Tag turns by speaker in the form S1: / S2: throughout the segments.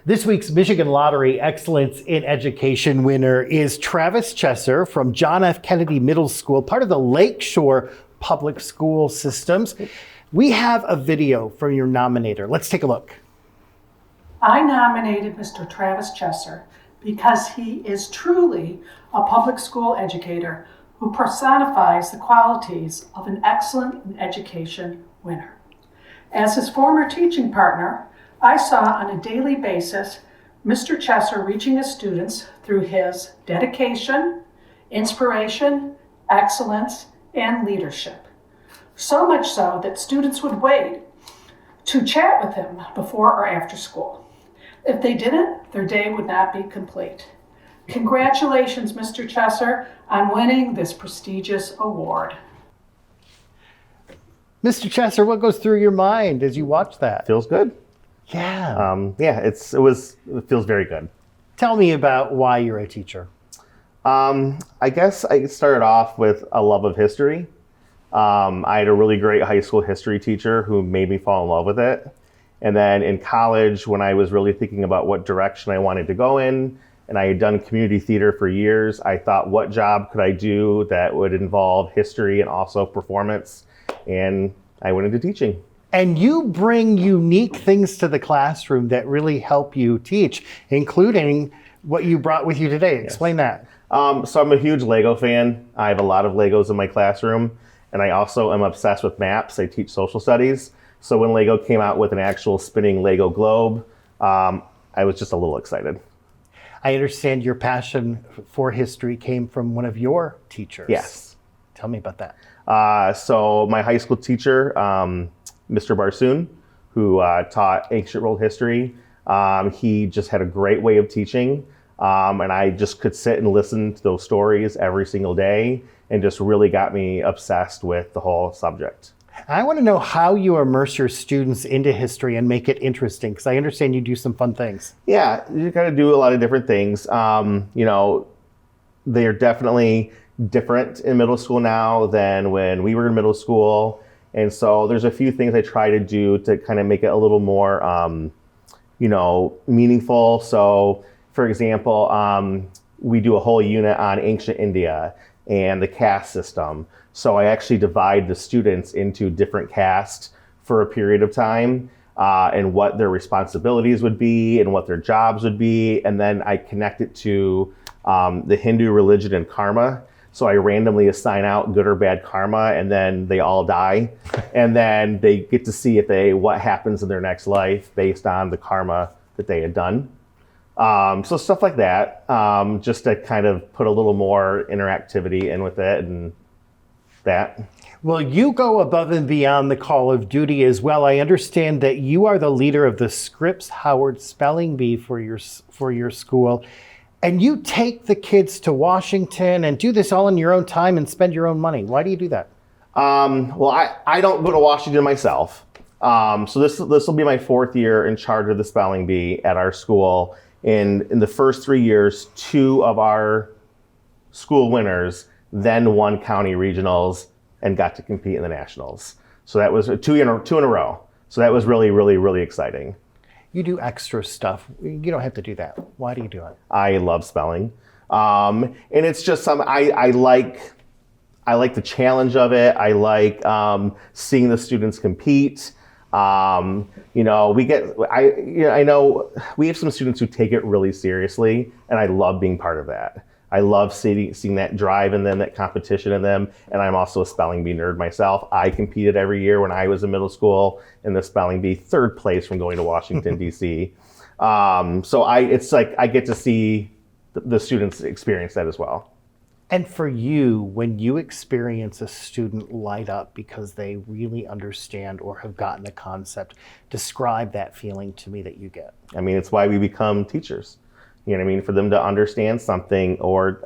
S1: This week's Michigan Lottery Excellence in Education winner is Travis Chesser from John F. Kennedy Middle School, part of the Lakeshore Public School Systems. We have a video from your nominator. Let's take a look.
S2: I nominated Mr. Travis Chesser because he is truly a public school educator who personifies the qualities of an excellent in education winner. As his former teaching partner, I saw on a daily basis Mr. Chesser reaching his students through his dedication, inspiration, excellence, and leadership. So much so that students would wait to chat with him before or after school. If they didn't, their day would not be complete. Congratulations, Mr. Chesser, on winning this prestigious award.
S1: Mr. Chesser, what goes through your mind as you watch that?
S3: Feels good.
S1: Yeah.
S3: It feels very good.
S1: Tell me about why you're a teacher.
S3: I guess I started off with a love of history. I had a really great high school history teacher who made me fall in love with it. And then in college, when I was really thinking about what direction I wanted to go in, and I had done community theater for years, I thought, what job could I do that would involve history and also performance? And I went into teaching.
S1: And you bring unique things to the classroom that really help you teach, including what you brought with you today. Explain that.
S3: So I'm a huge Lego fan. I have a lot of Legos in my classroom. And I also am obsessed with maps. I teach social studies. So when Lego came out with an actual spinning Lego globe, I was just a little excited.
S1: I understand your passion for history came from one of your teachers.
S3: Yes.
S1: Tell me about that.
S3: So my high school teacher, Mr. Barsoon, who taught ancient world history, he just had a great way of teaching. And I just could sit and listen to those stories every single day and just really got me obsessed with the whole subject.
S1: I want to know how you immerse your students into history and make it interesting, because I understand you do some fun things.
S3: Yeah, you kind of do a lot of different things. They are definitely different in middle school now than when we were in middle school. And so there's a few things I try to do to kind of make it a little more, meaningful. So, for example, we do a whole unit on ancient India and the caste system. So I actually divide the students into different castes for a period of time and what their responsibilities would be and what their jobs would be. And then I connect it to the Hindu religion and karma. So I randomly assign out good or bad karma, and then they all die. And then they get to see what happens in their next life based on the karma that they had done. So stuff like that, just to kind of put a little more interactivity in with it and that.
S1: Well, you go above and beyond the call of duty as well. I understand that you are the leader of the Scripps Howard Spelling Bee for your school. And you take the kids to Washington and do this all in your own time and spend your own money. Why do you do that?
S3: Well, I don't go to Washington myself. So this will be my 4th year in charge of the spelling bee at our school. In the first 3 years, 2 of our school winners then won county regionals and got to compete in the nationals. So that was 2 in a row. So that was really, really, really exciting.
S1: You do extra stuff. You don't have to do that. Why do you do it?
S3: I love spelling. And it's just something I like the challenge of it. I like seeing the students compete. I know we have some students who take it really seriously, and I love being part of that. I love seeing that drive in them, that competition in them, and I'm also a spelling bee nerd myself. I competed every year when I was in middle school in the spelling bee, 3rd place from going to Washington, D.C. It's like I get to see the students experience that as well.
S1: And for you, when you experience a student light up because they really understand or have gotten the concept, describe that feeling to me that you get.
S3: I mean, it's why we become teachers. You know what I mean? For them to understand something or,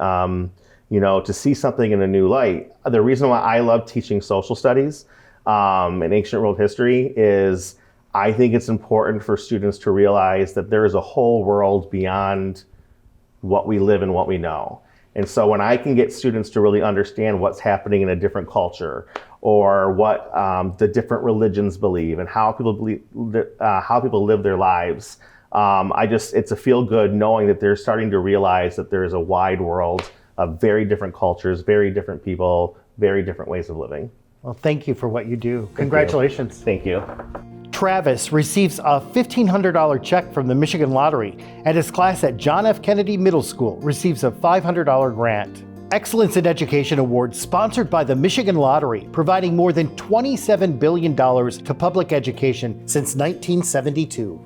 S3: to see something in a new light. The reason why I love teaching social studies and ancient world history is I think it's important for students to realize that there is a whole world beyond what we live and what we know. And so when I can get students to really understand what's happening in a different culture or what the different religions believe and how people live their lives, It's a feel good knowing that they're starting to realize that there is a wide world of very different cultures, very different people, very different ways of living.
S1: Well, thank you for what you do. Congratulations.
S3: Thank you.
S1: Travis receives a $1,500 check from the Michigan Lottery, and his class at John F. Kennedy Middle School receives a $500 grant. Excellence in Education Award sponsored by the Michigan Lottery, providing more than $27 billion to public education since 1972.